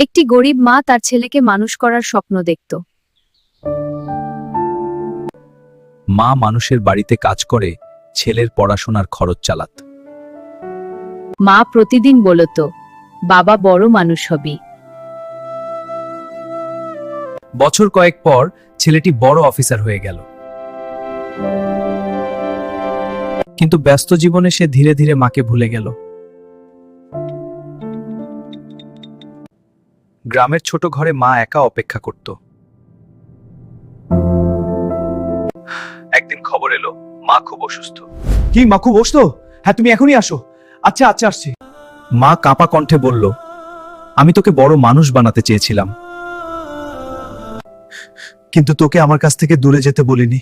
একটি গরিব মা তার ছেলেকে মানুষ করার স্বপ্ন দেখত। মা মানুষের বাড়িতে কাজ করে ছেলের পড়াশোনার খরচ চালাত। মা প্রতিদিন বলত, বাবা বড় মানুষ হবি। বছর কয়েক পর ছেলেটি বড় অফিসার হয়ে গেল, কিন্তু ব্যস্ত জীবনে সে ধীরে ধীরে মাকে ভুলে গেল। গ্রামের ছোট ঘরে মা একা অপেক্ষা করত। একদিন খবর এলো মা খুব অসুস্থ। কি মা খুব অসুস্থ? হ্যাঁ, তুমি এখনই আসো। আচ্ছা আচ্ছা, আসছি। মা কাঁপা কণ্ঠে বলল, আমি তোকে বড় মানুষ বানাতে চেয়েছিলাম, কিন্তু তোকে আমার কাছ থেকে দূরে যেতে বলিনি।